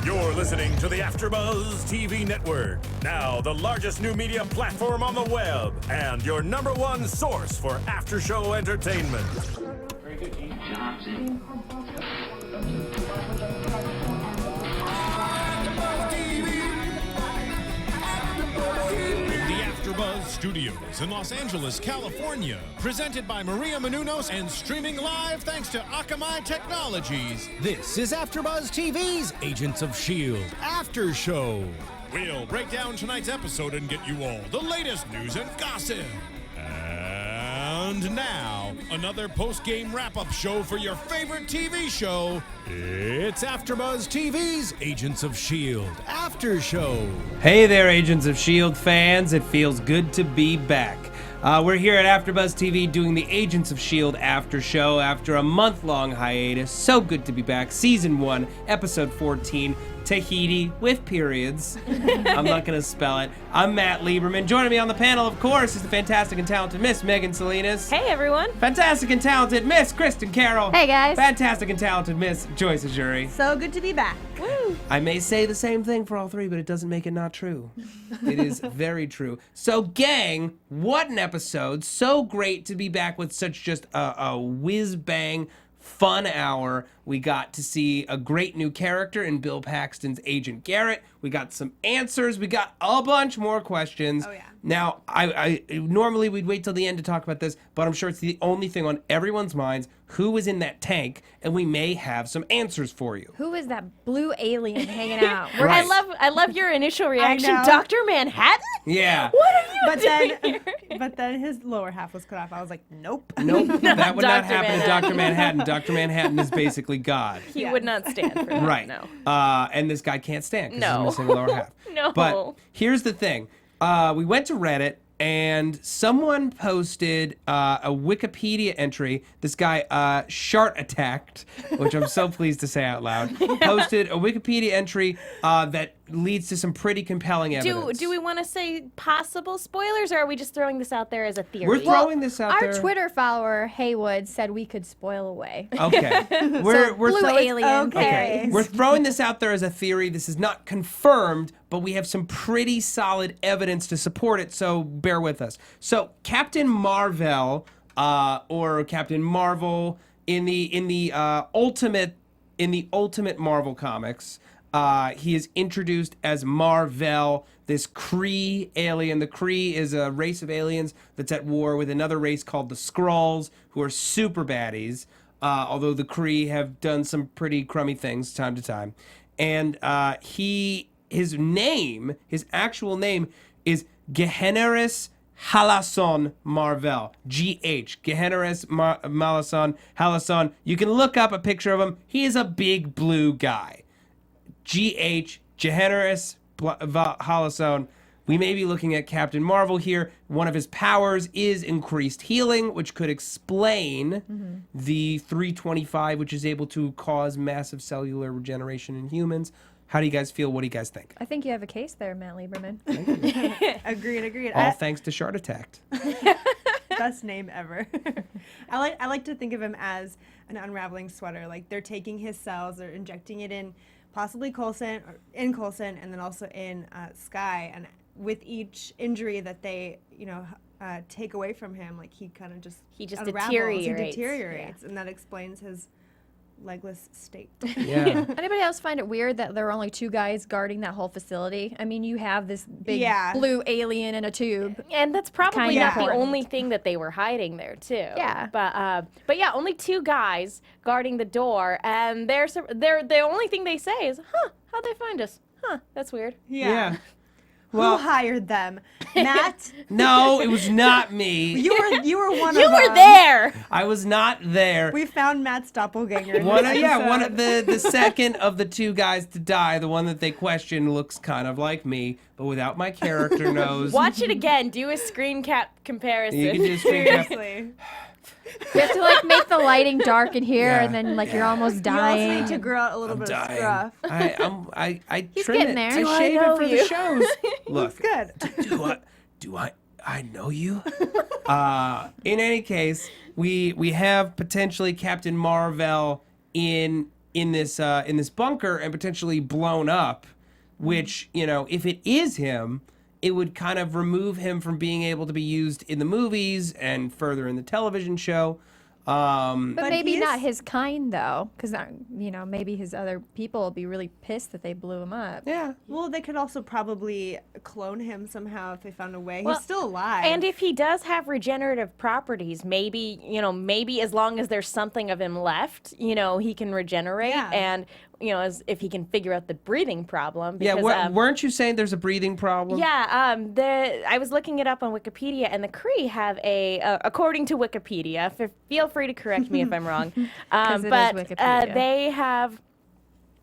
You're listening to the AfterBuzz TV network, now the largest new media platform on the web, and your #1 source for after-show entertainment. Very good, Gene. AfterBuzz Studios in Los Angeles, California. Presented by Maria Menounos and streaming live thanks to Akamai Technologies. This is AfterBuzz TV's Agents of S.H.I.E.L.D. After Show. We'll break down tonight's episode and get you all the latest news and gossip. And now, another post-game wrap-up show for your favorite TV show. It's AfterBuzz TV's Agents of S.H.I.E.L.D. After Show. Hey there, Agents of S.H.I.E.L.D. fans. It feels good to be back. We're here at AfterBuzz TV doing the Agents of S.H.I.E.L.D. After Show after a month-long hiatus. So good to be back. Season 1, Episode 14, Tahiti with periods. I'm not going to spell it. I'm Matt Lieberman. Joining me on the panel, of course, is the fantastic and talented Miss Megan Salinas. Hey, everyone. Fantastic and talented Miss Kristin Carole. Hey, guys. Fantastic and talented Miss Joyce Ajouri. So good to be back. Woo. I may say the same thing for all three, but it doesn't make it not true. It is very true. So, gang, what an episode. So great to be back with such just a whiz-bang fun hour. We got to see a great new character in Bill Paxton's Agent Garrett. We got some answers. We got a bunch more questions. Oh, yeah. Now, I normally we'd wait till the end to talk about this, but I'm sure it's the only thing on everyone's minds. Who was in that tank? And we may have some answers for you. Who is that blue alien hanging out? Right. I love your initial reaction. know. Dr. Manhattan? Yeah. What are you doing here? But then his lower half was cut off. I was like, nope. Nope, that would not Dr. happen to Dr. Manhattan. Dr. Manhattan is basically God. He would not stand for that. Right. No. And this guy can't stand because No. he's missing a lower half. No. But here's the thing. We went to Reddit and someone posted a Wikipedia entry. This guy, A.H.I.T.I, which I'm so pleased to say out loud, posted a Wikipedia entry that leads to some pretty compelling evidence. Do we want to say possible spoilers, or are we just throwing this out there as a theory? We're throwing this out there. Our Twitter follower, Haywood, said we could spoil away. Okay. We're Blue throwing- alien. Okay. We're throwing this out there as a theory. This is not confirmed, but we have some pretty solid evidence to support it, so bear with us. So Captain Marvel, or Captain Marvel in the ultimate Marvel comics, he is introduced as Mar-Vell, this Kree alien. The Kree is a race of aliens that's at war with another race called the Skrulls, who are super baddies, although the Kree have done some pretty crummy things time to time. And his actual name is Geheneris Halason Mar-Vell. G.H. Geheneris Malason Halason. You can look up a picture of him. He is a big blue guy. G.H. Geheneris Halason. We may be looking at Captain Marvel here. One of his powers is increased healing, which could explain the 325, which is able to cause massive cellular regeneration in humans. How do you guys feel? What do you guys think? I think you have a case there, Matt Lieberman. Agreed. All thanks to A.H.I.T.I. Best name ever. I like to think of him as an unraveling sweater. Like they're taking his cells, they're injecting it in possibly Coulson, and then also in Skye. And with each injury that they, take away from him, like he kind of just unravels, he deteriorates, and that explains his legless state. Yeah. Anybody else find it weird that there are only 2 guys guarding that whole facility? I mean, you have this big blue alien in a tube. And that's probably Kinda not the important. only thing that they were hiding there, too. Yeah. But yeah, only 2 guys guarding the door, and they're the only thing they say is, how'd they find us? That's weird. Yeah. Who Well, hired them? Matt? no, it was not me. You were one of You them. were there! I was not there. We found Matt's doppelganger. in One this of episode. the second of the 2 guys to die, the one that they question looks kind of like me, but without my character nose. Watch it again. Do a screen cap comparison. You can do a screen cap. Seriously. You have to make the lighting dark in here, Yeah. and then you're almost You dying. also need to grow out a little I'm bit dying. of scruff. I He's trim getting it. there. I Do I shave know it for you? the shows. Look, Good. do I know you? In any case, we have potentially Captain Marvel in in this bunker and potentially blown up, which, if it is him, it would kind of remove him from being able to be used in the movies and further in the television show. But maybe not his kind, though, because, maybe his other people will be really pissed that they blew him up. Yeah. Well, they could also probably clone him somehow if they found a way. He's still alive. And if he does have regenerative properties, maybe as long as there's something of him left, he can regenerate. Yeah. And, if he can figure out the breathing problem. Because, weren't you saying there's a breathing problem? Yeah, I was looking it up on Wikipedia, and the Kree have according to Wikipedia, feel free to correct me if I'm wrong, but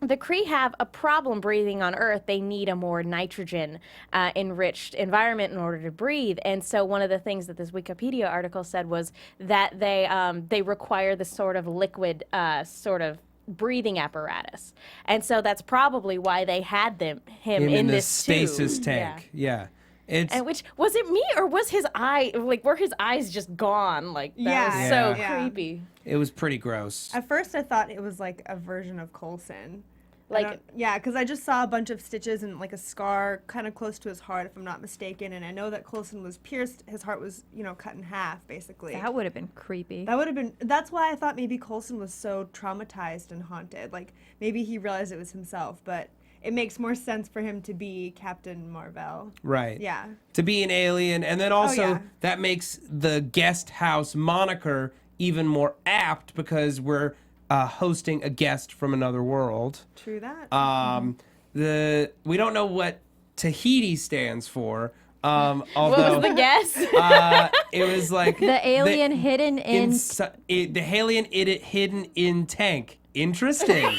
the Kree have a problem breathing on Earth. They need a more nitrogen enriched environment in order to breathe. And so one of the things that this Wikipedia article said was that they require this sort of liquid sort of breathing apparatus. And so that's probably why they had him in this stasis tube. tank. Yeah. And which was it me or was his eye were his eyes just gone? That was so creepy. It was pretty gross. At first, I thought it was like a version of Coulson. Because I just saw a bunch of stitches and like a scar kind of close to his heart, if I'm not mistaken. And I know that Coulson was pierced; his heart was, cut in half, basically. That would have been creepy. That's why I thought maybe Coulson was so traumatized and haunted. Like maybe he realized it was himself, but it makes more sense for him to be Captain Mar-Vell. Right. Yeah. To be an alien, and then also that makes the guest house moniker even more apt because we're hosting a guest from another world. True that. We don't know what Tahiti stands for. Although what was the guess? It was like the alien hidden in the alien hidden in tank. Interesting.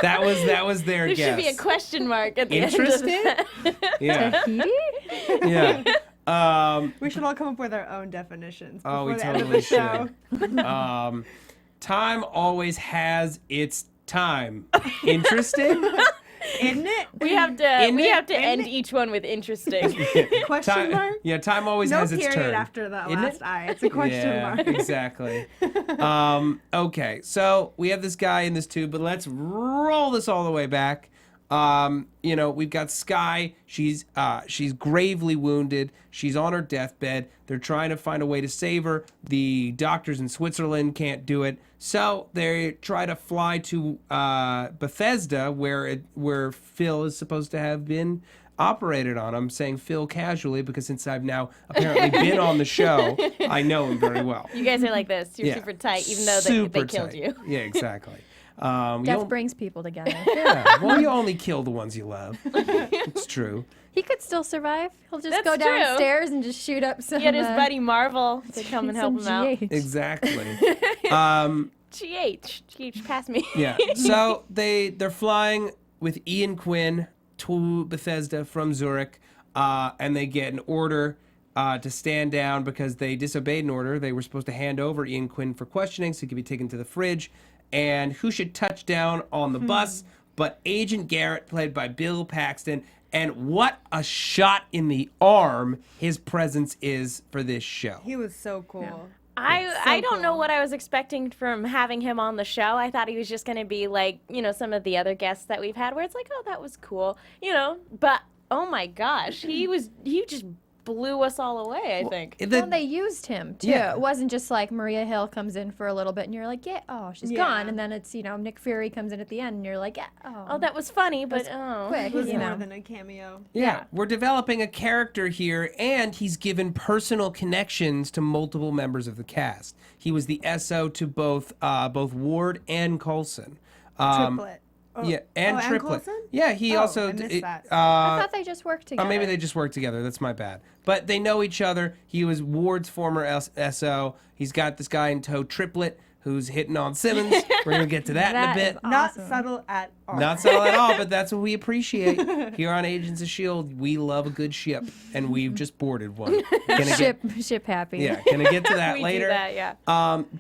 that was their guess. There should be a question mark at the Interesting? end of that. Yeah. Tahiti? Yeah. We should all come up with our own definitions before We the end of totally the show. Time always has its time. Interesting? Isn't it? We have to end each one with interesting. Question mark? Yeah, time always has its turn. No period after the Isn't last I. It's a question mark. Exactly. Okay, so we have this guy in this tube, but let's roll this all the way back. We've got Skye. She's gravely wounded. She's on her deathbed. They're trying to find a way to save her. The doctors in Switzerland can't do it. So they try to fly to Bethesda, where Phil is supposed to have been operated on. I'm saying Phil casually because since I've now apparently been on the show, I know him very well. You guys are like this. You're super tight, even though they killed you. Yeah, exactly. Death brings people together. Yeah, well, you only kill the ones you love. It's true. He could still survive. He'll just go That's true. downstairs and just shoot up some. Get his buddy Marvel to come and help him out. GH. Exactly. GH, pass me. Yeah. So they're flying with Ian Quinn to Bethesda from Zurich, and they get an order to stand down because they disobeyed an order. They were supposed to hand over Ian Quinn for questioning so he could be taken to the fridge. And who should touch down on the bus but Agent Garrett, played by Bill Paxton. And what a shot in the arm his presence is for this show. He was so cool. Yeah. I don't know what I was expecting from having him on the show. I thought he was just going to be like, some of the other guests that we've had where it's like, oh, that was cool, but oh my gosh, he just blew us all away, I think. They used him too. Yeah. It wasn't just like Maria Hill comes in for a little bit and you're like, she's gone, and then it's Nick Fury comes in at the end and you're like, oh, that was funny, but quick. It was more than a cameo. Yeah, we're developing a character here, and he's given personal connections to multiple members of the cast. He was the SO to both Ward and Coulson. Triplet. Yeah, and Triplet. Coulson? Yeah, he also. I missed that. I thought they just worked together. Oh, maybe they just worked together. That's my bad. But they know each other. He was Ward's former SO. He's got this guy in tow, Triplet, who's hitting on Simmons. We're going to get to that in a bit. Not subtle at all. Not subtle at all, but that's what we appreciate. Here on Agents of S.H.I.E.L.D., we love a good ship, and we've just boarded one. Ship happy. Yeah, going to get to that we later. do that, yeah.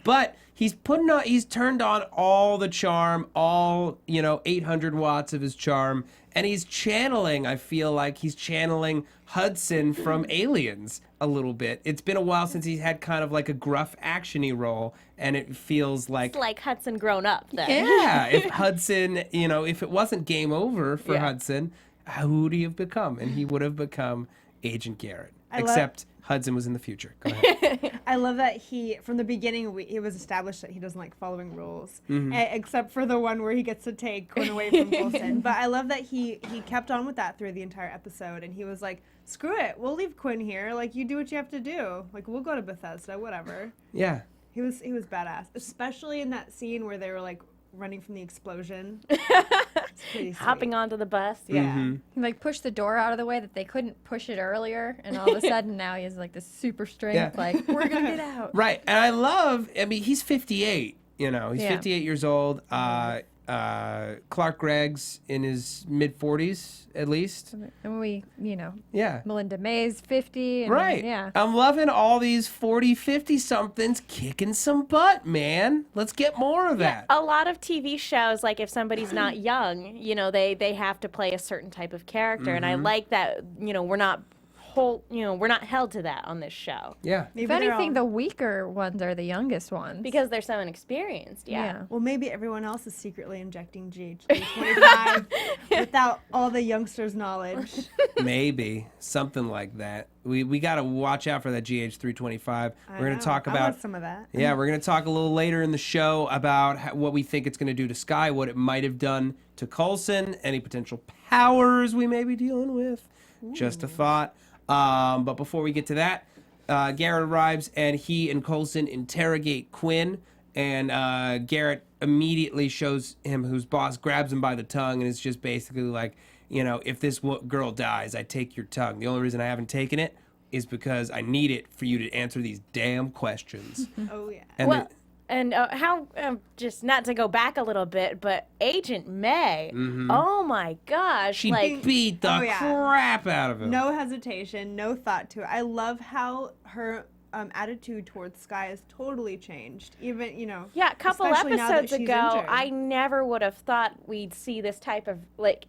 But he's turned on all the charm, all 800 watts of his charm, and he's channeling. I feel like he's channeling Hudson from Aliens a little bit. It's been a while since he's had kind of like a gruff actiony role, and it feels like It's like Hudson grown up then. yeah. If Hudson, if it wasn't game over for Hudson, who would he have become? And he would have become Agent Garrett. Except Hudson was in the future. Go ahead. I love that from the beginning, it was established that he doesn't like following rules, except for the one where he gets to take Quinn away from Coulson. But I love that he kept on with that through the entire episode, and he was like, screw it, we'll leave Quinn here. Like, you do what you have to do. Like, we'll go to Bethesda, whatever. Yeah. He was badass, especially in that scene where they were like running from the explosion. Hopping onto the bus. Yeah. He like pushed the door out of the way that they couldn't push it earlier, and all of a sudden now he has like this super strength. Like, we're gonna get out. Right. And I mean, he's 58. He's 58 years old. Clark Gregg's in his mid 40s at least. And we, Yeah. Melinda May's 50. And Right. Yeah. I'm loving all these 40, 50 somethings kicking some butt, man. Let's get more of that. A lot of TV shows, like if somebody's not young, they have to play a certain type of character, and I like that. We're not we're not held to that on this show. Yeah. If anything, the weaker ones are the youngest ones. Because they're so inexperienced. Yeah. Well, maybe everyone else is secretly injecting GH325 without all the youngsters' knowledge. Maybe. Something like that. We got to watch out for that GH325. We're going to talk I about want some of that. Yeah, we're going to talk a little later in the show about what we think it's going to do to Skye, what it might have done to Coulson, any potential powers we may be dealing with. Just a thought. But before we get to that, Garrett arrives and he and Coulson interrogate Quinn, and Garrett immediately shows him whose boss, grabs him by the tongue, and it's just basically like, if this girl dies, I take your tongue. The only reason I haven't taken it is because I need it for you to answer these damn questions. Oh, yeah. And And how, just not to go back a little bit, but Agent May, oh my gosh. she beat the crap out of him. No hesitation, no thought to it. I love how her attitude towards Skye has totally changed. Even, Yeah, a couple especially now that episodes she's ago, injured. I never would have thought we'd see this type of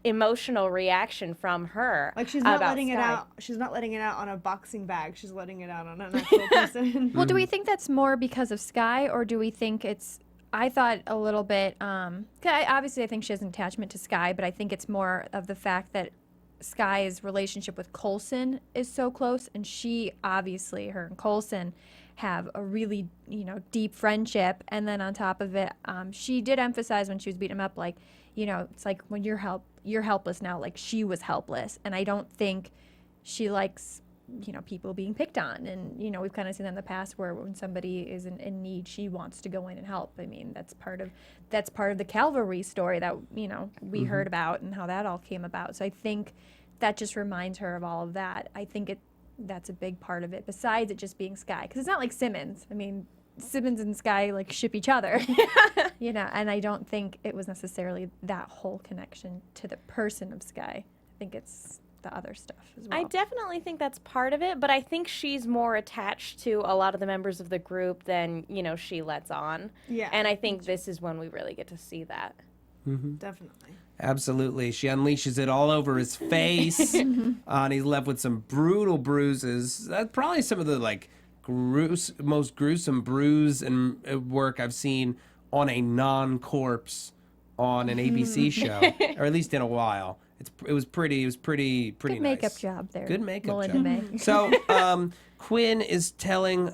emotional reaction from her. Like, she's not about letting it Skye. out. She's not letting it out on a boxing bag. She's letting it out on an actual person. Well, do we think that's more because of Skye, or do we think it's? I thought a little bit. Obviously, I think she has an attachment to Skye, but I think it's more of the fact that Skye's relationship with Coulson is so close, and she obviously, her and Coulson have a really deep friendship. And then on top of it, she did emphasize when she was beating him up, like, it's like when you're helpless now, like she was helpless. And I don't think she likes people being picked on, and we've kind of seen that in the past where when somebody is in need, she wants to go in and help. I mean, that's part of the Calvary story that we heard about and how that all came about. So I think that just reminds her of all of that. I think that's a big part of it, besides it just being Skye, because it's not like Simmons. I mean, Simmons and Skye ship each other. And I don't think it was necessarily that whole connection to the person of Skye. I think it's the other stuff as well. I definitely think that's part of it, but I think she's more attached to a lot of the members of the group than, she lets on. Yeah. And I think this is when we really get to see that. Definitely. Absolutely. She unleashes it all over his face, and he's left with some brutal bruises. That's probably some of the most gruesome bruise and work I've seen on a non-corpse on an ABC show, or at least in a while. It was pretty Good nice. makeup job there. Good makeup Melinda job. May. So Quinn is telling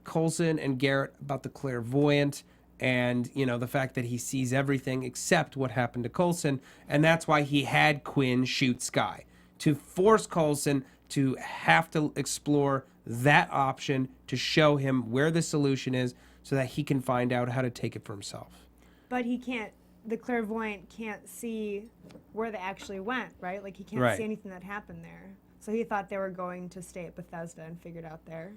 Coulson and Garrett about the clairvoyant, and the fact that he sees everything except what happened to Coulson, and that's why he had Quinn shoot Skye, to force Coulson to have to explore that option, to show him where the solution is so that he can find out how to take it for himself. But he can't. The clairvoyant can't see where they actually went, right? Like, he can't see anything that happened there. So he thought they were going to stay at Bethesda and figured out there.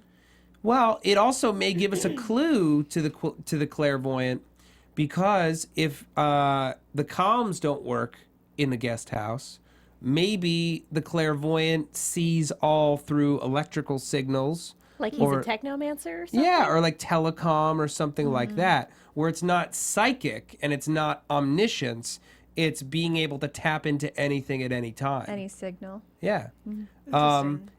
Well, it also may give us a clue to the clairvoyant, because if the comms don't work in the guest house, maybe the clairvoyant sees all through electrical signals. Like he's Or- a technomancer or something? Yeah, or like telecom or something like that, where it's not psychic and it's not omniscience. It's being able to tap into anything at any time. Any signal. Yeah.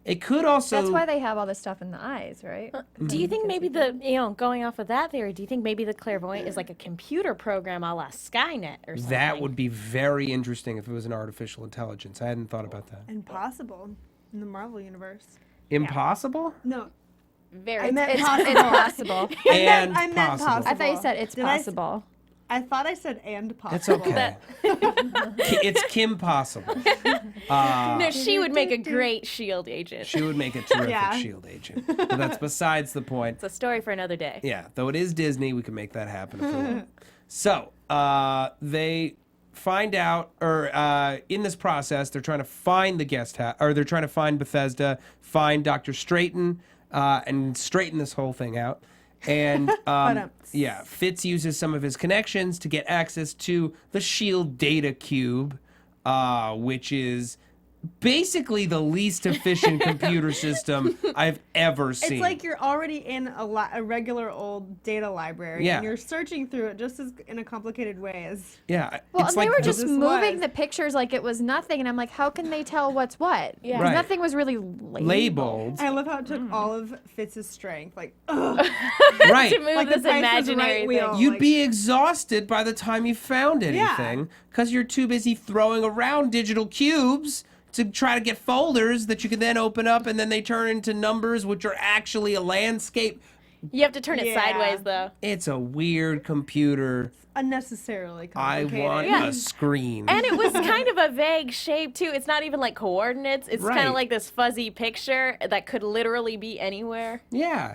It could also. That's why they have all this stuff in the eyes, right? Do you think maybe going off of that theory, do you think maybe the clairvoyant is like a computer program a la Skynet or something? That would be very interesting if it was an artificial intelligence. I hadn't thought about that. Impossible in the Marvel universe. Impossible? No, very I meant It's possible. possible. And I meant possible. possible. I thought you said it's Did I s- possible. I thought I said and possible. It's okay. It's Kim Possible. No, she would make a great S.H.I.E.L.D. agent. She would make a terrific Yeah. S.H.I.E.L.D. agent. But that's besides the point. It's a story for another day. Yeah, though it is Disney, we can make that happen if we want. So, they find out, or in this process, they're trying to find the guest house, or they're trying to find Bethesda, find Dr. Straighten, and straighten this whole thing out. And yeah, Fitz uses some of his connections to get access to the S.H.I.E.L.D. data cube, which is basically the least efficient computer system I've ever seen. It's like you're already in a regular old data library, Yeah. and you're searching through it just as in a complicated way as. yeah, Well, it's and they like were just this moving was. the pictures like it was nothing, and I'm like, how can they tell what's what? Yeah. 'Cause Right. nothing was really labeled. I love how it took all of Fitz's strength, like, ugh, right. To move like the this Price is imaginary Right wheel. thing. You'd like, be exhausted by the time you found anything because you're too busy throwing around digital cubes to try to get folders that you can then open up and then they turn into numbers which are actually a landscape. You have to turn it Yeah. sideways, though. It's a weird computer. unnecessarily I complicated. want Yeah. a screen. And it was kind of a vague shape, too. It's not even like coordinates. It's kind Right. of like this fuzzy picture that could literally be anywhere. Yeah.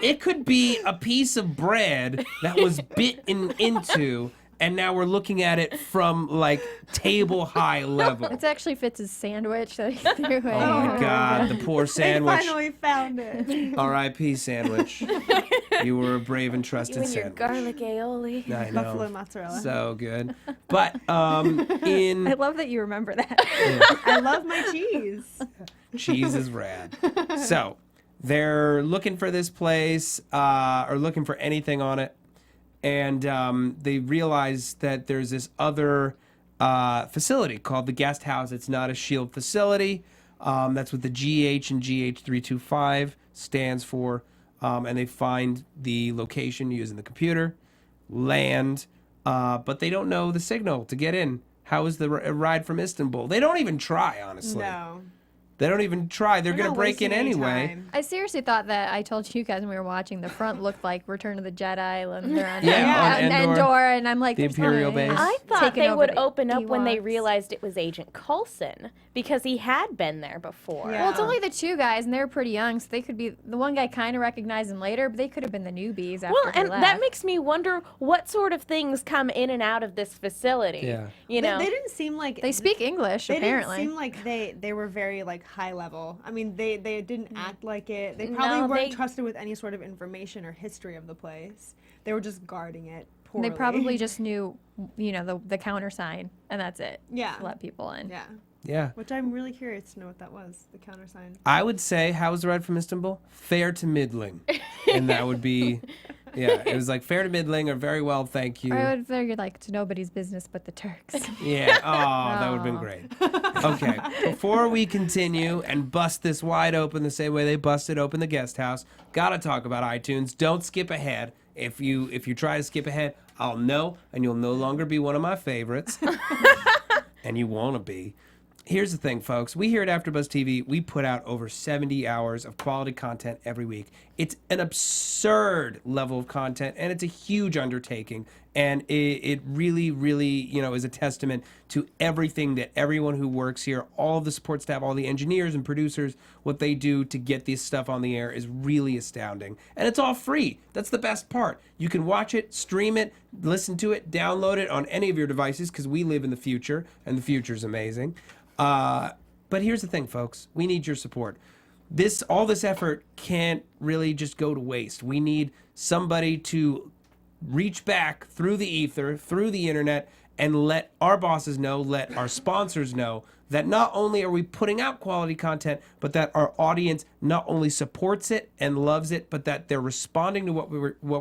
It could be a piece of bread that was bitten into, and now we're looking at it from like table high level. It's actually Fitz's sandwich that he threw away. Oh my God, the poor They sandwich. finally found it. R.I.P. sandwich. You were a brave and trusted You and your sandwich. garlic aioli. I know. Buffalo mozzarella. So good. But I in love that you remember that. I love my cheese. cheese is rad. So they're looking for this place, or looking for anything on it, and they realize that there's this other facility called the guest house. It's not a S.H.I.E.L.D. facility. That's what the GH and GH325 stands for. And they find the location using the computer, land, but they don't know the signal to get in. How is the ride from Istanbul? They don't even try, honestly. No. They don't even try. They're going to not break in wasting any anyway. time. I seriously thought that I told you guys when we were watching, the front looked like Return of the Jedi, and they're on, Yeah, on Endor. Endor, and I'm like, The Imperial "Fine." base. I thought Taking they over would the open up when they Ewoks. realized it was Agent Coulson because he had been there before. Yeah. Well, it's only the two guys, and they're pretty young, so they could be. The one guy kind of recognized him later, but they could have been the newbies after Well, he and left. that makes me wonder what sort of things come in and out of this facility. Yeah. You know, They didn't seem like They speak English, They apparently. didn't seem like they were very like high level. I mean, they didn't act like it. They probably No, weren't they- trusted with any sort of information or history of the place. They were just guarding it And poorly. they probably just knew, the countersign, and that's it. Yeah. To let people in. yeah. Yeah. Which I'm really curious to know what that was. The countersign. I would say, how was the ride from Istanbul? Fair to middling. And that would be, yeah, it was like fair to middling or very well, thank you. Or I would figure like it's nobody's business but the Turks. Yeah. Oh, that would have been great. Okay. Before we continue and bust this wide open the same way they busted open the guest house, gotta talk about iTunes. Don't skip ahead. If you try to skip ahead, I'll know, and you'll no longer be one of my favorites. And you wanna be. Here's the thing, folks. We here at AfterBuzz TV, we put out over 70 hours of quality content every week. It's an absurd level of content, and it's a huge undertaking. And it really, really, is a testament to everything that everyone who works here, all of the support staff, all the engineers and producers, what they do to get this stuff on the air is really astounding. And it's all free. That's the best part. You can watch it, stream it, listen to it, download it on any of your devices, because we live in the future, and the future's amazing. But here's the thing, folks. We need your support. All this effort can't really just go to waste. We need somebody to reach back through the ether, through the internet, and let our bosses know, let our sponsors know that not only are we putting out quality content, but that our audience not only supports it and loves it, but that they're responding to what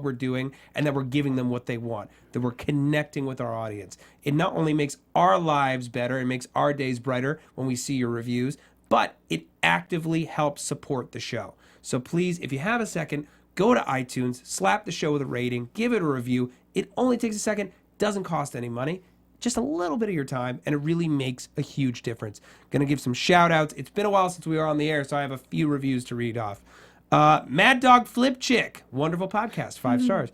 we're doing, and that we're giving them what they want, that we're connecting with our audience. It not only makes our lives better, it makes our days brighter when we see your reviews, but it actively helps support the show. So please, if you have a second, go to iTunes, slap the show with a rating, give it a review. It only takes a second, doesn't cost any money. Just a little bit of your time, and it really makes a huge difference. Gonna give some shout outs. It's been a while since we were on the air, so I have a few reviews to read off. Mad Dog Flip Chick, wonderful podcast, 5 stars.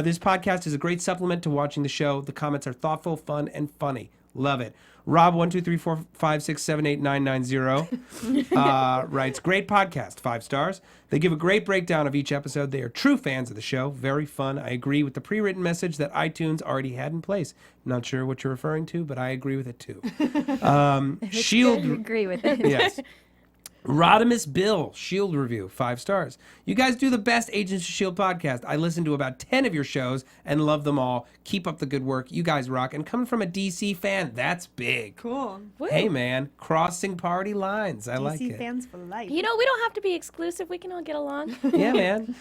This podcast is a great supplement to watching the show. The comments are thoughtful, fun, and funny. Love it. Rob 12345678990 writes, great podcast, 5 stars. They give a great breakdown of each episode. They are true fans of the show. Very fun. I agree with the pre-written message that iTunes already had in place. Not sure what you're referring to, but I agree with it too. Shield. You agree with it. Yes. Rodimus Bill, S.H.I.E.L.D. review, 5 stars. You guys do the best Agents of S.H.I.E.L.D. podcast. I listen to about 10 of your shows and love them all. Keep up the good work. You guys rock. And coming from a DC fan, that's big. Cool. Hey, man, crossing party lines. I like DC it. fans for life. You know, we don't have to be exclusive. We can all get along. Yeah, man.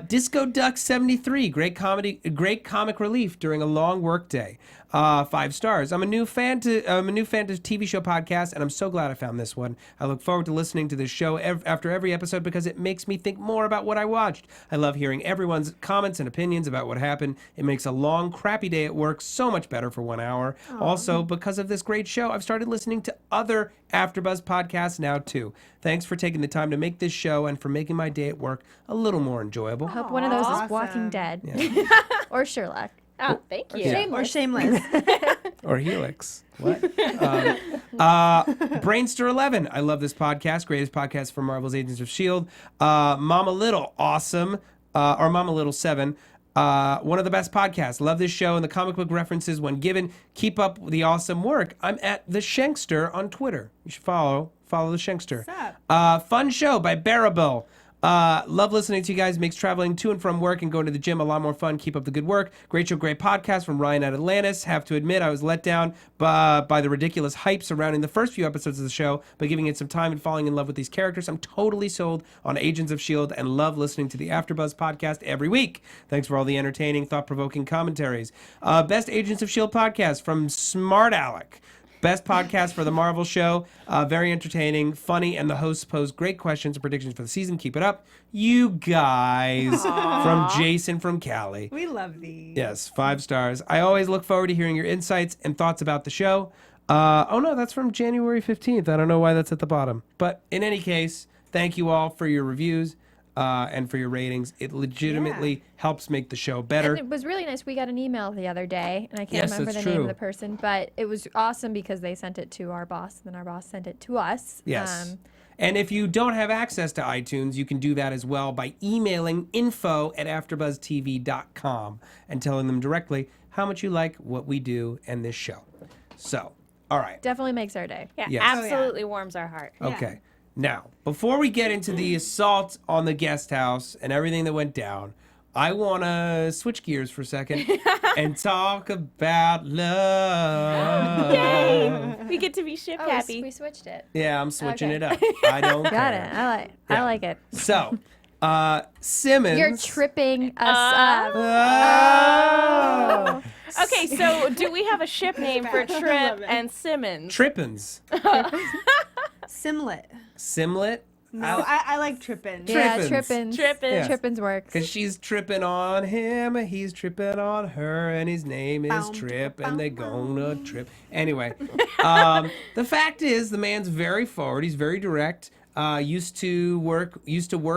Disco Duck 73, great comic relief during a long work day. 5 stars. I'm a new fan to TV show podcast, and I'm so glad I found this one. I look forward to listening to this show after every episode because it makes me think more about what I watched. I love hearing everyone's comments and opinions about what happened. It makes a long, crappy day at work so much better for 1 hour. Aww. Also, because of this great show, I've started listening to other AfterBuzz podcasts now too. Thanks for taking the time to make this show and for making my day at work a little more enjoyable. I hope one of those Awesome. is Walking Dead. Yeah. Or Sherlock. Oh, thank you. Yeah. Or shameless. Or Helix. What? Brainster 11. I love this podcast. Greatest podcast for Marvel's Agents of S.H.I.E.L.D. Mama Little. Awesome. Or Mama Little 7. One of the best podcasts. Love this show and the comic book references when given. Keep up the awesome work. I'm at The Shankster on Twitter. You should follow The Shankster. What's up? Fun show by Bearable. Love listening to you guys. Makes traveling to and from work and going to the gym a lot more fun. Keep up the good work. Great show, great podcast from Ryan at Atlantis. Have to admit, I was let down by the ridiculous hype surrounding the first few episodes of the show, but giving it some time and falling in love with these characters, I'm totally sold on Agents of S.H.I.E.L.D. and love listening to the AfterBuzz podcast every week. Thanks for all the entertaining, thought-provoking commentaries. Best Agents of S.H.I.E.L.D. podcast from Smart Alec. Best podcast for the Marvel show. Very entertaining, funny, and the hosts pose great questions and predictions for the season. Keep it up. You guys. From Jason from Cali. We love these. Yes, 5 stars. I always look forward to hearing your insights and thoughts about the show. Oh, no, that's from January 15th. I don't know why that's at the bottom. But in any case, thank you all for your reviews. And for your ratings. It legitimately helps make the show better. And it was really nice. We got an email the other day, and I can't Yes, remember that's the name true. of the person, but it was awesome because they sent it to our boss, and then our boss sent it to us. Yes. And if you don't have access to iTunes, you can do that as well by emailing info@AfterBuzzTV.com and telling them directly how much you like what we do and this show. So, all right. Definitely makes our day. Yeah, Yes. absolutely warms our heart. Okay. Now, before we get into the assault on the guest house and everything that went down, I want to switch gears for a second and talk about love. Yay! We get to be ship Oh, happy. we switched it. Yeah, I'm switching Okay. it up. I don't Got care. it. I Yeah. like it. So, Simmons. You're tripping us up. Oh. Okay, so do we have a ship name for Trip Love it. and Simmons? Trippins. Simlet. Simlet? No, I like trippin'. Yeah, Trippins. trippins. Trippin'. Yeah. Trippins works. Because she's tripping on him, he's tripping on her, and his name is Bow, Trip, bow, and they bow. gonna trip. Anyway, the fact is, the man's very forward. He's very direct. Used to work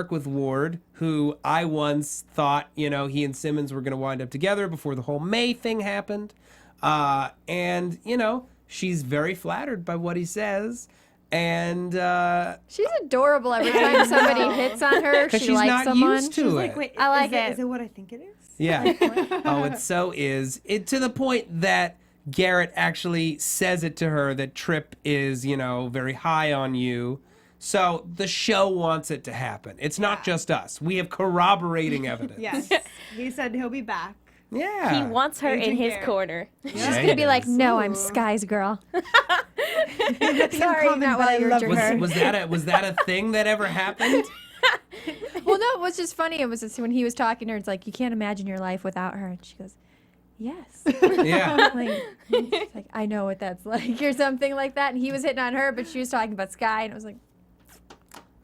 with Ward, who I once thought, he and Simmons were gonna wind up together before the whole May thing happened. And she's very flattered by what he says. And She's adorable every time somebody hits on her. because She she's likes not someone. used to it. Like, wait, I like is it. Is it what I think it is? Yeah. Oh, it so is. It to the point that Garrett actually says it to her that Trip is, very high on you. So the show wants it to happen. It's not just us. We have corroborating evidence. Yes. He said he'll be back. Yeah. He wants her in Agent his Garrett. corner. She's gonna be like, no, I'm Skye's girl. Sorry, not while you're drinking. Was that a thing that ever happened? Well, no, it was just funny. It was just when he was talking to her, it's like, you can't imagine your life without her. And she goes, yes. Yeah. It's like, I know what that's like, or something like that. And he was hitting on her, but she was talking about Skye, and it was like,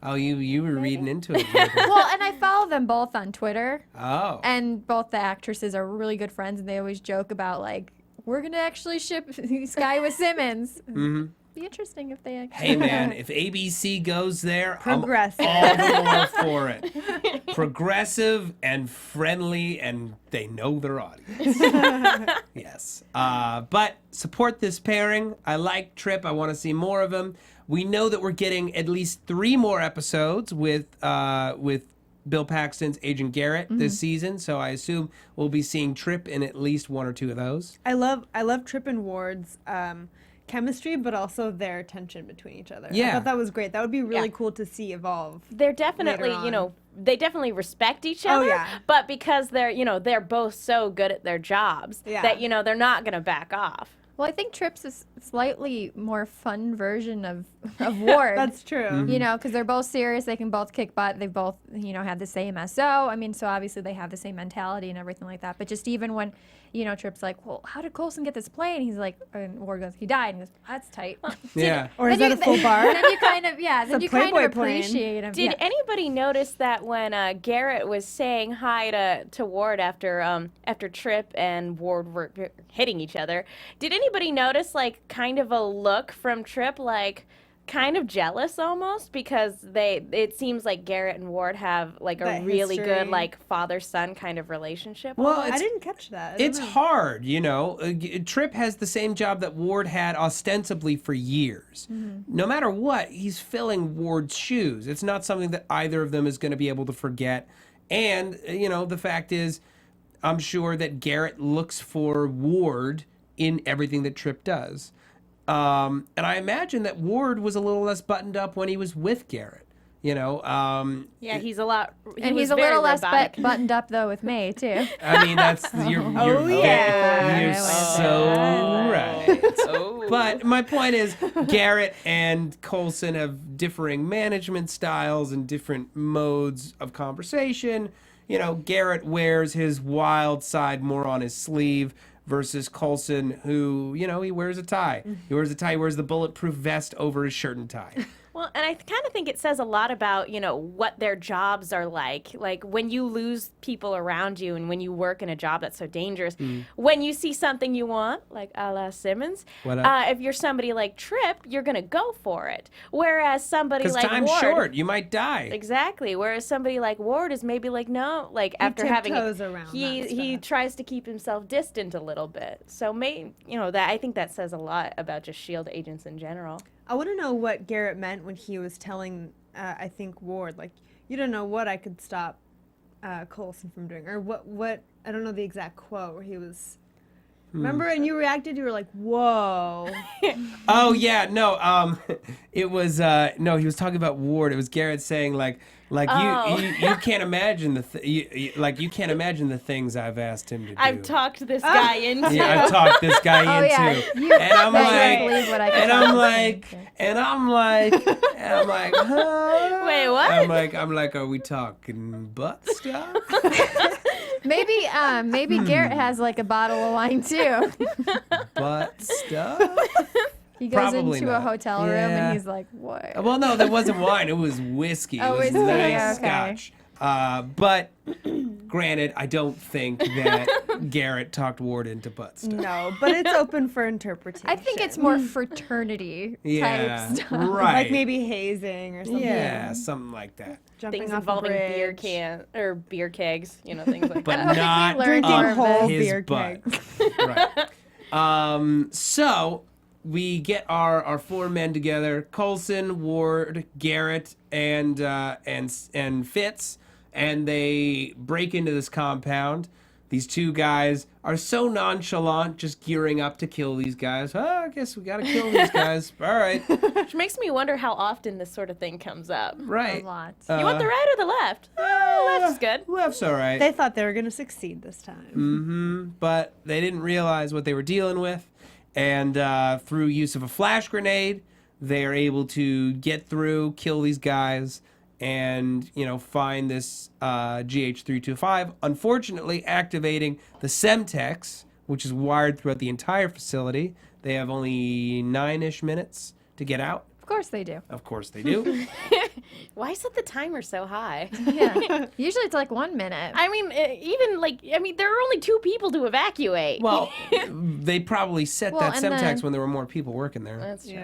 Oh, you were reading into it. well, and I follow them both on Twitter. Oh. And both the actresses are really good friends, and they always joke about, like, we're going to actually ship Skye with Simmons. Mm-hmm. Be interesting if they actually. Hey, man, if ABC goes there, Progressive. I'm all the more for it. Progressive and friendly, and they know their audience. Yes. But support this pairing. I like Trip. I want to see more of him. We know that we're getting at least 3 more episodes with Bill Paxton's Agent Garrett this season, so I assume we'll be seeing Trip in at least 1 or 2 of those. I love Trip and Ward's chemistry, but also their tension between each other. Yeah. I thought that was great. That would be really Yeah. cool to see evolve. They're definitely, Later you know, on. they definitely respect each other. yeah. But because they're both so good at their jobs Yeah. that, they're not going to back off. Well, I think Trip's a slightly more fun version of Ward. That's true. You know, because they're both serious. They can both kick butt. They both, have the same SO. I mean, so obviously they have the same mentality and everything like that. But just even when, Trip's like, well, how did Coulson get this plane? He's like, and Ward goes, he died. And he goes, that's tight. Yeah. Or is that a full bar? And then you kind of, then a you kind of Playboy plane. appreciate him. Did anybody notice that when Garrett was saying hi to Ward after Trip and Ward were hitting each other? Did anybody notice like kind of a look from Trip, like kind of jealous almost, because it seems like Garrett and Ward have like a That really history. good like father-son kind of relationship? Well, almost? I didn't catch that. I don't It's know. hard, Trip has the same job that Ward had ostensibly for years. No matter what, he's filling Ward's shoes. It's not something that either of them is going to be able to forget. And, the fact is, I'm sure that Garrett looks for Ward in everything that Trip does. And I imagine that Ward was a little less buttoned up when he was with Garrett. Yeah, he's a lot. And was he's a very little less robotic. buttoned up, though, with May, too. I mean, you're yeah. so right. But my point is, Garrett and Coulson have differing management styles and different modes of conversation. Garrett wears his wild side more on his sleeve versus Coulson, who, he wears a tie. He wears a tie, he wears the bulletproof vest over his shirt and tie. Well, and I kind of think it says a lot about, what their jobs are like. Like when you lose people around you and when you work in a job that's so dangerous, when you see something you want, like a la Simmons, What up? if you're somebody like Trip, you're going to go for it. Whereas somebody Because like time's Ward. short, you might die. Exactly. Whereas somebody like Ward is maybe like, no, like after having tiptoes around he that tries to keep himself distant a little bit. So that I think that says a lot about just S.H.I.E.L.D. agents in general. I want to know what Garrett meant when he was telling, I think, Ward, like, you don't know what I could stop Coulson from doing. Or what, I don't know the exact quote where he was, remember, and you reacted, you were like, whoa. Oh, yeah, no, it was, no, he was talking about Ward. It was Garrett saying, you can't imagine you can't imagine the things I've asked him to do. I've talked this guy into. Yeah, I've talked this guy Oh, yeah. into. You And I'm bet you like, believe what I can and tell I'm you. like, huh? Wait, what? I'm like, are we talking butt stuff? Maybe Garrett has like a bottle of wine too. Butt stuff? He goes Probably into not. a hotel room Yeah. and he's like, "What?" Well, no, that wasn't wine. It was whiskey. Oh, it was whiskey, nice okay. scotch. But granted, I don't think that Garrett talked Ward into butt stuff. No, but it's open for interpretation. I think it's more fraternity Yeah, type stuff. right. like maybe hazing or something. Yeah, something like that. Jumping Things off involving a beer bridge. beer kegs, things like But that. not learned Drinking more of whole this. his beer butt. kegs. Right. So we get our 4 men together: Coulson, Ward, Garrett, and Fitz, and they break into this compound. These two guys are so nonchalant, just gearing up to kill these guys. I guess we gotta kill these guys. All right. Which makes me wonder how often this sort of thing comes up. Right. A lot. You want the right or the left? Left's good. Left's all right. They thought they were going to succeed this time. But they didn't realize what they were dealing with. And through use of a flash grenade, they are able to get through, kill these guys, and, find this GH325, unfortunately activating the Semtex, which is wired throughout the entire facility. They have only 9-ish minutes to get out. Of course they do. Of course they do. Why set the timer so high? Yeah. Usually it's like 1 minute. I mean, there are only 2 people to evacuate. Well, they probably set Well, that and Semtex then- when there were more people working there. That's true.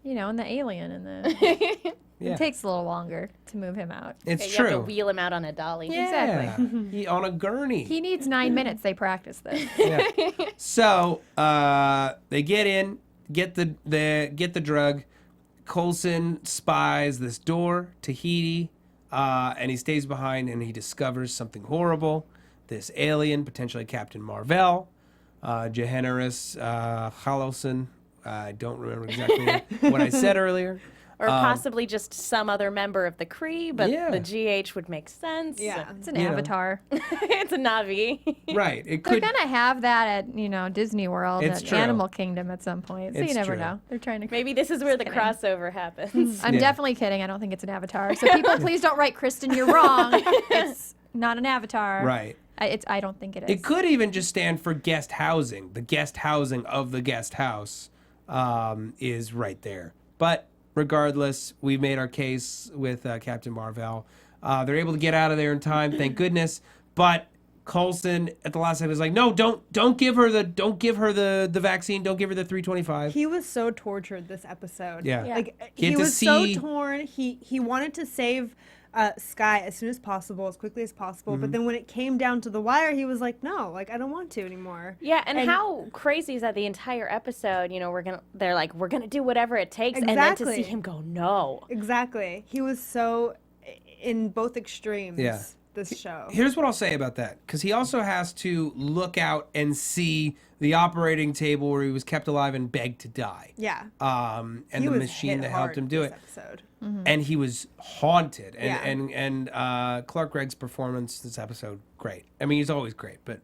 Yeah. And the alien and the... Yeah. It takes a little longer to move him out. It's You have to true. wheel him out on a dolly. Exactly. He, on a gurney. He needs 9 minutes. They practice this. Yeah. So they get in, get the drug. Coulson spies this door, Tahiti, and he stays behind and he discovers something horrible. This alien, potentially Captain Mar-Vell, Generis Haloson. I don't remember exactly what I said earlier. Or possibly just some other member of the Kree, but Yeah. the GH would make sense. Yeah. It's an You know. avatar. It's a Navi. Right. It They're could. gonna have that at Disney World, It's at true. Animal Kingdom at some point. So It's you never true. know. They're trying to. Maybe this is where the kidding. crossover happens. I'm Yeah. definitely kidding. I don't think it's an avatar. So people, please don't write Kristin. You're wrong. It's not an avatar. Right. I don't think it is. It could even just stand for guest housing. The guest housing of the guest house is right there. But regardless, we've made our case with Captain Mar-Vell. They're able to get out of there in time, thank goodness. But Coulson at the last second was like, "No, don't give her the vaccine. Don't give her the 325." He was so tortured this episode. Yeah. Yeah. Like He had he to was see- so torn. He wanted to save Skye as soon as possible, as quickly as possible. Mm-hmm. But then when it came down to the wire, he was like, "No, like I don't want to anymore." Yeah, and how crazy is that the entire episode, they're like, we're gonna do whatever it takes, and then to Exactly. see him go, no. Exactly. He was so in both extremes. Yeah. This show. Here's what I'll say about that, because he also has to look out and see the operating table where he was kept alive and begged to die. Yeah. And He the was machine hit that hard helped him do this it. Episode. And he was haunted. Yeah. And Clark Gregg's performance this episode, great. I mean, he's always great, but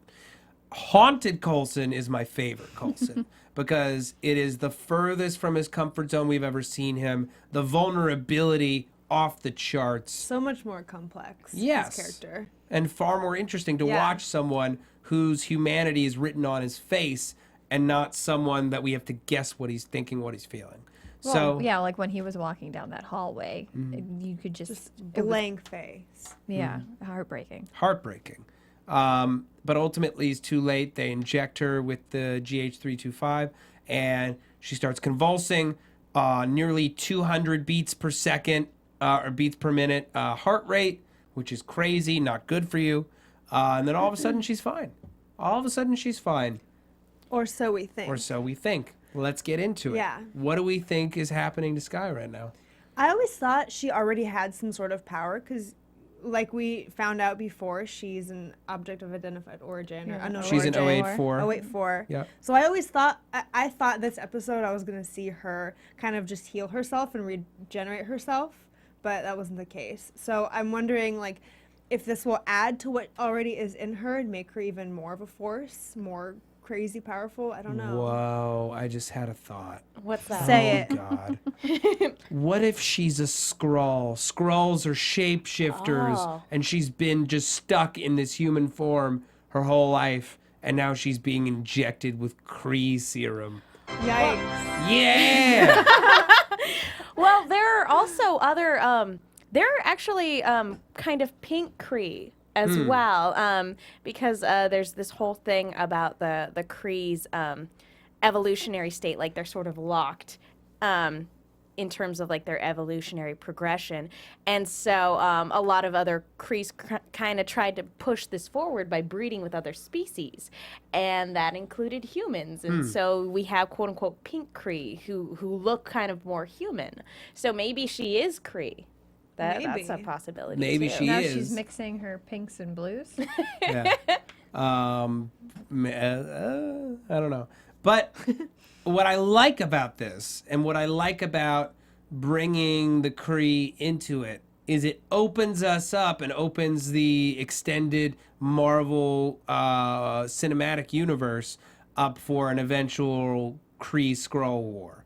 haunted Coulson is my favorite Coulson because it is the furthest from his comfort zone we've ever seen him. The vulnerability off the charts. So much more complex. Yes. His character. And far more interesting to Yeah. watch someone whose humanity is written on his face and not someone that we have to guess what he's thinking, what he's feeling. Well, So yeah, like when he was walking down that hallway, you could just it was- Blank face. yeah, heartbreaking. heartbreaking. But ultimately, it's too late. They inject her with the GH325, and she starts convulsing, nearly 200 beats per second, or beats per minute heart rate, which is crazy, not good for you. And then all of a sudden, she's fine. All of a sudden, she's fine. Or so we think. Or so we think. Let's get into it. Yeah. What do we think is happening to Skye right now? I always thought she already had some sort of power because, like we found out before, she's an object of identified origin or unknown She's an origin. 084. 084. Yeah. So I always thought, I thought this episode I was going to see her kind of just heal herself and regenerate herself, but that wasn't the case. So I'm wondering, like, if this will add to what already is in her and make her even more of a force, more crazy powerful. I don't know. Whoa, I just had a thought. What's that? Say it. God. What if she's a Skrull? Skrulls are shapeshifters, Oh. and she's been just stuck in this human form her whole life, and now she's being injected with Kree serum. Yikes. Yeah! Well, there are also other, there are actually kind of pink Kree as well, because there's this whole thing about the Kree's evolutionary state, like they're sort of locked in terms of like their evolutionary progression. And so a lot of other Krees kind of tried to push this forward by breeding with other species, and that included humans. And so we have quote unquote pink Kree who look kind of more human. So maybe she is Kree. That's a Maybe. possibility. Maybe too. she Now is. she's mixing her pinks and blues. Yeah. I don't know. But what I like about this, and what I like about bringing the Kree into it, is it opens us up and opens the extended Marvel cinematic universe up for an eventual Kree-Skrull war.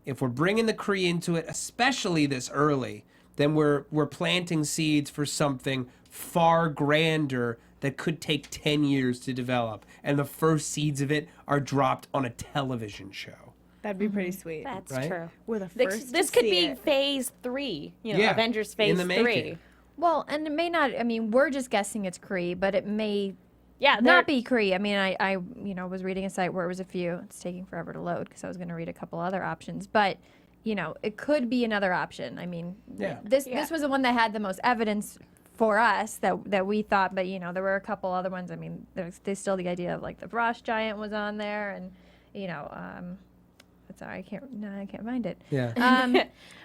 If we're bringing the Kree into it, especially this early, then we're planting seeds for something far grander that could take 10 years to develop. And the first seeds of it are dropped on a television show. That'd be pretty sweet. That's Right? true. We're the This, first this to could see be it. phase 3, Yeah, Avengers in phase the 3. making. Well, and it may not. I mean, we're just guessing it's Kree, but it may Yeah, not be Kree. I mean, I was reading a site where it was a few. It's taking forever to load because I was going to read a couple other options, but it could be another option. I mean, Yeah. this was the one that had the most evidence for us that we thought, but there were a couple other ones. I mean, there's still the idea of like the frost giant was on there, and sorry, I can't find it. Yeah.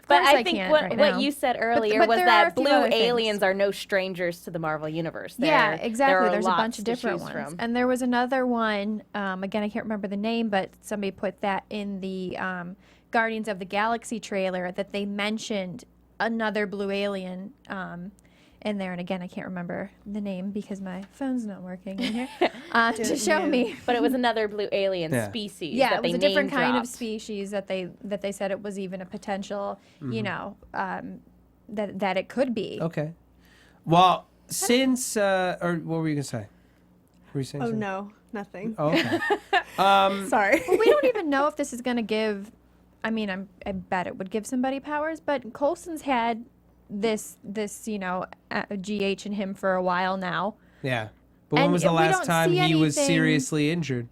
But course I I think can't what, right what now. you said earlier but was there are a that few blue other things. aliens are no strangers to the Marvel universe. Yeah, There exactly. are There's a lots bunch of to different choose ones. from. And there was another one, again, I can't remember the name, but somebody put that in the Guardians of the Galaxy trailer that they mentioned another blue alien in there. And again, I can't remember the name because my phone's not working in here to show me. But it was another blue alien Yeah. species. Yeah, that it was they a different kind of name-dropped. species that they said it was even a potential, that it could be. Okay. Well, since or what were you gonna say? Were you saying? Oh something? no, nothing. Oh, okay. Sorry. Well, we don't even know if this is going to give. I mean, I bet it would give somebody powers, but Coulson's had this GH in him for a while now. Yeah. But when And was the we last don't time see he was anything- seriously injured?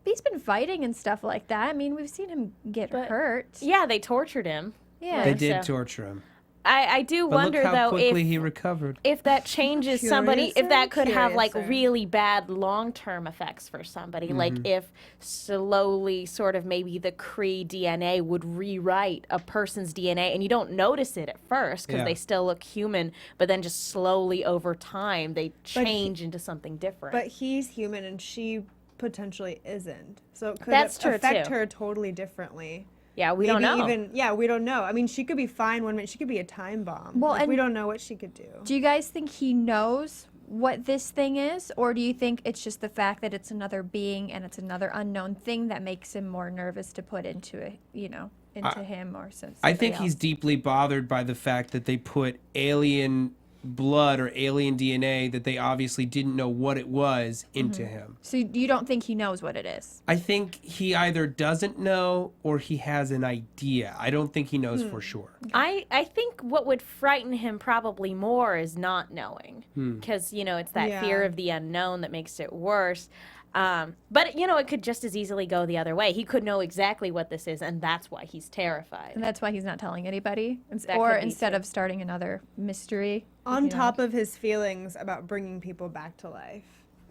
He's been fighting and stuff like that. I mean, we've seen him get But- hurt. Yeah, they tortured him. Yeah. They Like, did so- torture him. I do But wonder look how though quickly if he recovered. that changes somebody, if that could have like Curiouser. really bad long-term effects for somebody, like if slowly sort of maybe the Kree DNA would rewrite a person's DNA and you don't notice it at first because Yeah. they still look human, but then just slowly over time they change into something different. But he's human and she potentially isn't. So it could That's true, affect too. her totally differently. yeah, we don't know. We don't know. I mean, she could be fine one minute. She could be a time bomb. Well, Like, and- we don't know what she could do. Do you guys think he knows what this thing is, or do you think it's just the fact that it's another being and it's another unknown thing that makes him more nervous to put into it, into him or something? I think he's deeply bothered by the fact that they put alien blood or alien DNA that they obviously didn't know what it was into him. So you don't think he knows what it is? I think he either doesn't know or he has an idea. I don't think he knows for sure. I think what would frighten him probably more is not knowing, because it's that fear Yeah. of the unknown that makes it worse. But it could just as easily go the other way. He could know exactly what this is, and that's why he's terrified. And that's why he's not telling anybody, That or could be instead too. of starting another mystery. On top of his feelings about bringing people back to life.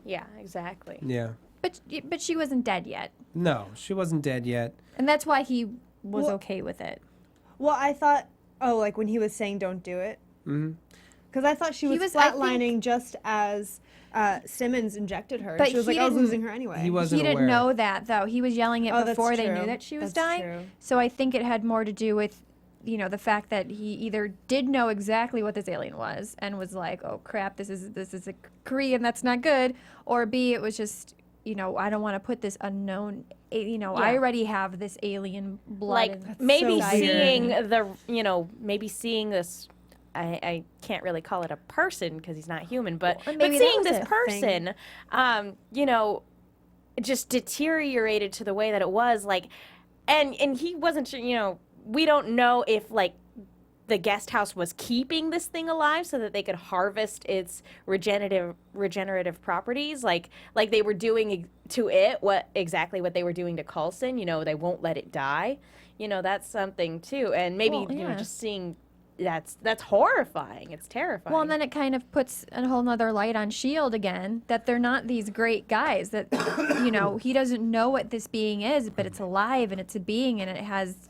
Yeah, exactly. Yeah. But she wasn't dead yet, No, she wasn't dead yet. and that's why he was Well- okay with it. Well, I thought, like when he was saying don't do it. Because I thought she was, I flatlining think- just as Simmons injected her. But She was he like, I was didn't- losing her anyway. He wasn't He didn't aware. know that, though. He was yelling it Oh, that's before they knew true. that she was That's dying. true. So I think it had more to do with, the fact that he either did know exactly what this alien was and was like, "Oh crap, this is a Kree and that's not good," or B, it was just, I don't want to put this unknown. I already have this alien blood. Like and- maybe so seeing weird. maybe seeing this. I can't really call it a person because he's not human, but Well, but maybe that seeing was this a person, just deteriorated to the way that it was like, and he wasn't sure. We don't know if like the guest house was keeping this thing alive so that they could harvest its regenerative properties, like they were doing to it what they were doing to Coulson. They won't let it die. That's something too, and maybe Well, yeah. just seeing that's horrifying. It's terrifying. Well, and then it kind of puts a whole nother light on S.H.I.E.L.D. again, that they're not these great guys, that, he doesn't know what this being is, but it's alive and it's a being and it has,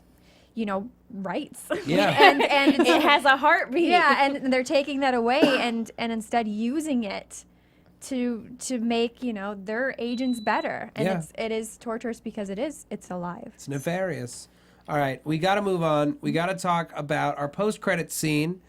rights. Yeah. and it has a heartbeat. yeah, and they're taking that away and instead using it to make their agents better, and Yeah. it is torturous because it's alive. It's nefarious. All right, we got to move on. We got to talk about our post-credit scene,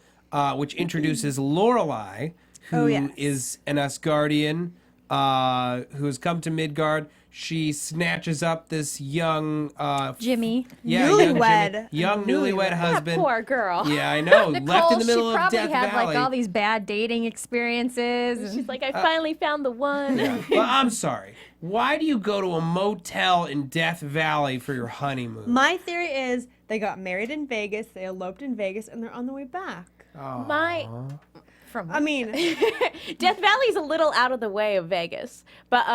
which introduces Lorelai, who is an Asgardian who has come to Midgard. She snatches up this young Jimmy. young newlywed husband. Poor girl. Yeah, I know. Nicole, left in the middle she of probably Death had Valley. like all these bad dating experiences. and- She's like, I finally found the one. Well, I'm sorry. Why do you go to a motel in Death Valley for your honeymoon? My theory is they got married in Vegas, they eloped in Vegas, and they're on the way back. My I mean, Death Valley's a little out of the way of Vegas, but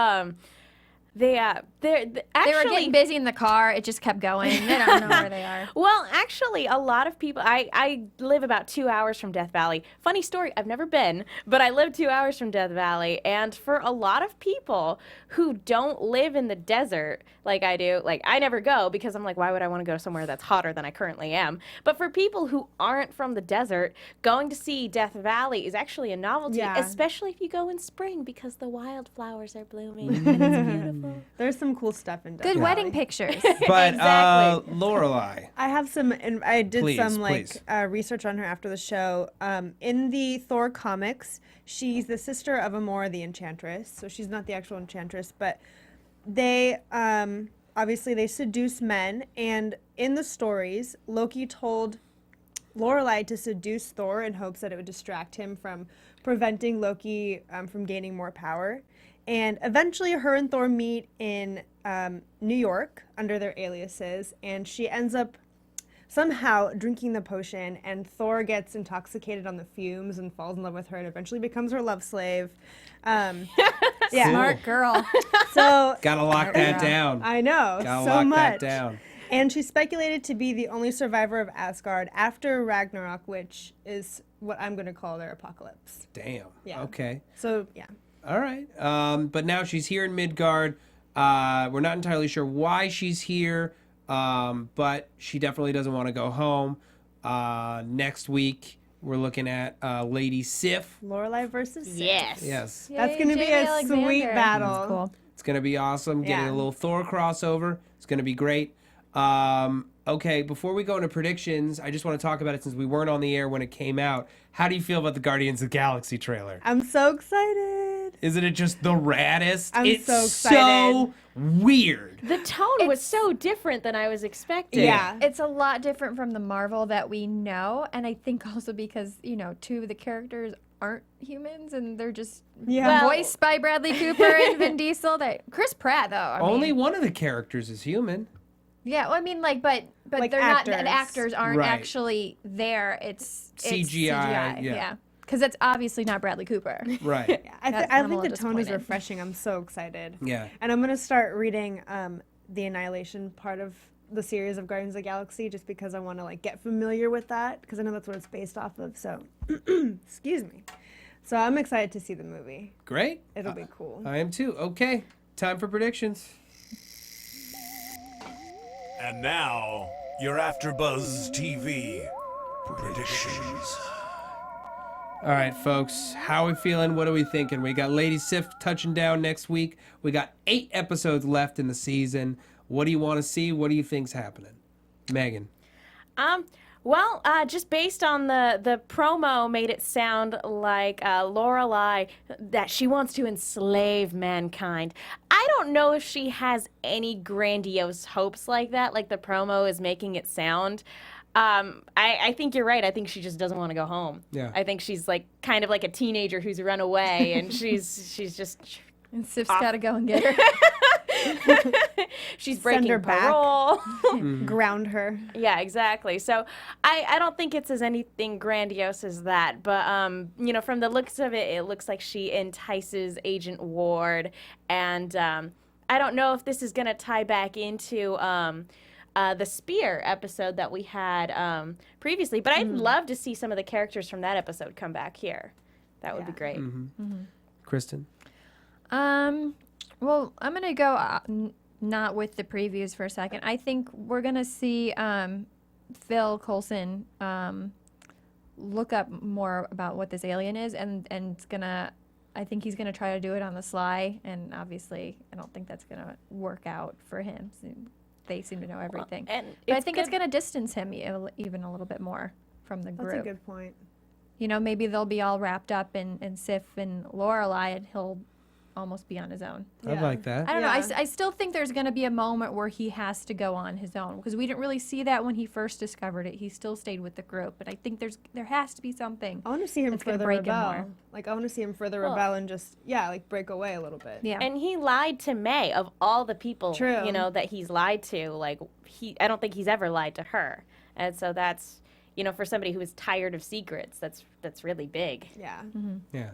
they actually They were getting busy in the car. It just kept going. They don't know where they are. Well, actually, a lot of people. I live about 2 hours from Death Valley. Funny story, I've never been, but I live 2 hours from Death Valley. And for a lot of people who don't live in the desert like I do, like I never go because I'm like, why would I want to go somewhere that's hotter than I currently am? But for people who aren't from the desert, going to see Death Valley is actually a novelty, Yeah. especially if you go in spring because the wildflowers are blooming and it's beautiful. there's some cool stuff in Death Good Valley. wedding pictures. But Exactly. Lorelai. I have some, and I did Please, some please. research on her after the show. In the Thor comics, she's the sister of Amora the Enchantress, so she's not the actual Enchantress, but they obviously they seduce men, and in the stories, Loki told Lorelai to seduce Thor in hopes that it would distract him from preventing Loki from gaining more power. And eventually her and Thor meet in New York under their aliases, and she ends up somehow drinking the potion, and Thor gets intoxicated on the fumes and falls in love with her and eventually becomes her love slave. Yeah. Smart girl. So Gotta lock that down. I know, Gotta so lock much. that down. And she's speculated to be the only survivor of Asgard after Ragnarok, which is what I'm going to call their apocalypse. Damn. Yeah. Okay. So, yeah. All right. But now she's here in Midgard. We're not entirely sure why she's here, but she definitely doesn't want to go home. Next week, we're looking at Lady Sif. Lorelai versus Sif. Yes. Yes. That's Yay, going to be Jamie a Alexander. sweet battle. That's cool. It's going to be awesome. Getting Yeah. a little Thor crossover. It's going to be great. Okay, before we go into predictions, I just want to talk about it since we weren't on the air when it came out. How do you feel about the Guardians of the Galaxy trailer? I'm so excited. Isn't it just the raddest? I'm it's so so excited. weird. The tone was so different than I was expecting. Yeah. It's a lot different from the Marvel that we know, and I think also because, two of the characters aren't humans and they're just Yeah. voiced by Bradley Cooper and Vin Diesel. Chris Pratt, though. I Only mean, one of the characters is human. yeah, well, I mean, but Like they're not, the actors. actors aren't Right. actually there. It's CGI, yeah. Because it's obviously not Bradley Cooper. Right. I That's- think I'm a the little tone is disappointed. refreshing. I'm so excited. Yeah. And I'm going to start reading the Annihilation part of the series of Guardians of the Galaxy just because I want to get familiar with that because I know that's what it's based off of. So, excuse me. So I'm excited to see the movie. Great. It'll be cool. I am too. Okay. Time for predictions. And now, your AfterBuzz TV predictions. All right, folks. How are we feeling? What are we thinking? We got Lady Sif touching down next week. We got 8 episodes left in the season. What do you want to see? What do you think's happening? Megan. Well, just based on the promo made it sound like Lorelai, that she wants to enslave mankind. I don't know if she has any grandiose hopes like that, like the promo is making it sound. I think you're right. I think she just doesn't want to go home. Yeah. I think she's kind of like a teenager who's run away, and she's just... And Sif's got to go and get her. She's Send breaking her back. parole. Ground her. Yeah, exactly. So I don't think it's as anything grandiose as that. But, from the looks of it, it looks like she entices Agent Ward. And I don't know if this is going to tie back into the Spear episode that we had previously. But I'd love to see some of the characters from that episode come back here. That would be great. Kristen. Well, I'm going to go not with the previews for a second. I think we're going to see Phil Coulson look up more about what this alien is, and it's going to I think he's going to try to do it on the sly, and obviously I don't think that's going to work out for him. They seem to know everything. and but I it's think it's going to distance him even a little bit more from the group. That's a good point. You know, maybe they'll be all wrapped up in Sif and Lorelai, and he'll almost be on his own. I like that. I don't know. Yeah. I still think there's going to be a moment where he has to go on his own, because we didn't really see that when he first discovered it. He still stayed with the group, but I think there has to be something. I want to see him That's gonna further break him rebel. more. Like, I want to see him further rebel and just, like, break away a little bit. Yeah. And he lied to May. Of all the people, True. you know, that he's lied to, like, I don't think he's ever lied to her. And so that's, you know, for somebody who is tired of secrets, that's really big. Yeah. Yeah.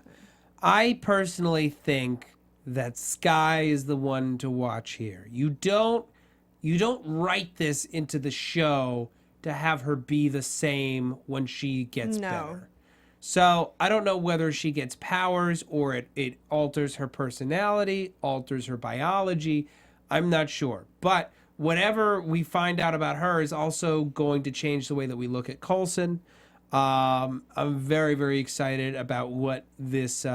I personally think that Skye is the one to watch here. You don't write this into the show to have her be the same when she gets better. So I don't know whether she gets powers or it alters her personality, alters her biology. I'm not sure. But whatever we find out about her is also going to change the way that we look at Coulson. I'm very, very excited about what this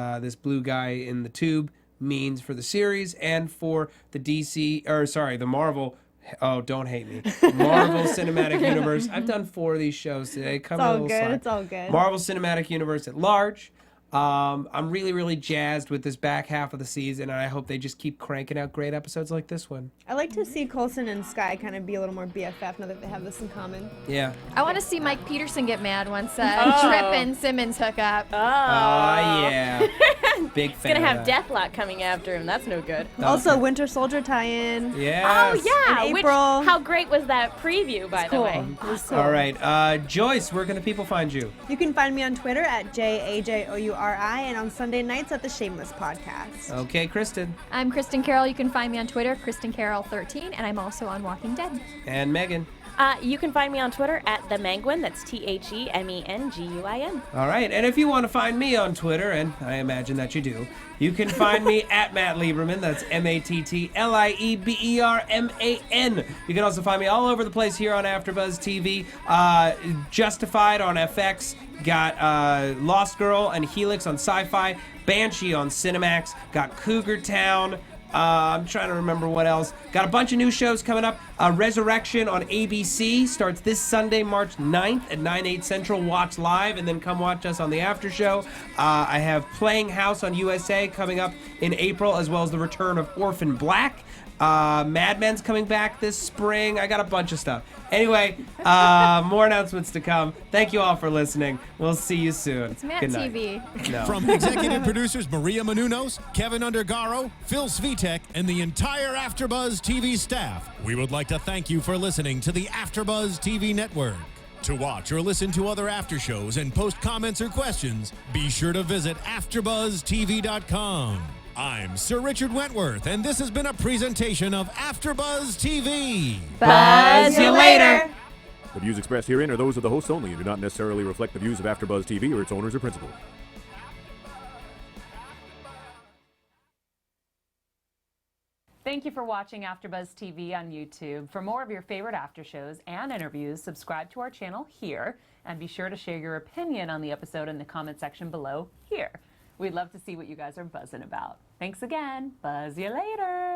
blue guy in the tube means for the series and for the the Marvel. Oh, don't hate me. Marvel Cinematic Universe. I've done 4 of these shows today. It's all good. It's all good. Marvel Cinematic Universe at large. I'm really, really jazzed with this back half of the season, and I hope they just keep cranking out great episodes like this one. I like to see Coulson and Skye kind of be a little more BFF now that they have this in common. Yeah. I want to see Mike Peterson get mad once Trip and Simmons hook up. Oh, yeah. Big He's fan gonna have of that. Deathlock coming after him. That's no good. Also, Winter Soldier tie-in. Yes. Oh yeah, In which April. how great was that preview, by the Cool. way? It was cool. All right. Joyce, where can the people find you? You can find me on Twitter at JAJOURI and on Sunday nights at the Shameless Podcast. Okay, Kristen. I'm Kristin Carole. You can find me on Twitter, Kristin Carole 13, and I'm also on Walking Dead. And Megan. You can find me on Twitter at the Menguin. That's THEMENGUIN. All right. And if you want to find me on Twitter, and I imagine that you do, you can find me at Matt Lieberman. That's MATTLIEBERMAN. You can also find me all over the place here on AfterBuzz TV. Justified on FX. Got Lost Girl and Helix on Sci-Fi. Banshee on Cinemax. Got Cougar Town. I'm trying to remember what else. Got a bunch of new shows coming up. Resurrection on ABC starts this Sunday, March 9th at 9/8 Central. Watch live and then come watch us on the after show. I have Playing House on USA coming up in April, as well as the return of Orphan Black. Mad Men's coming back this spring. I got a bunch of stuff. Anyway, more announcements to come. Thank you all for listening. We'll see you soon. It's Matt Good night. TV. No. From executive producers Maria Menounos, Kevin Undergaro, Phil Svitek, and the entire AfterBuzz TV staff, we would like to thank you for listening to the AfterBuzz TV network. To watch or listen to other after shows and post comments or questions, be sure to visit AfterBuzzTV.com. I'm Sir Richard Wentworth, and this has been a presentation of AfterBuzz TV. Buzz you later. The views expressed herein are those of the hosts only and do not necessarily reflect the views of AfterBuzz TV or its owners or principals. Thank you for watching AfterBuzz TV on YouTube. For more of your favorite after shows and interviews, subscribe to our channel here, and be sure to share your opinion on the episode in the comment section below here. We'd love to see what you guys are buzzing about. Thanks again. Buzz you later.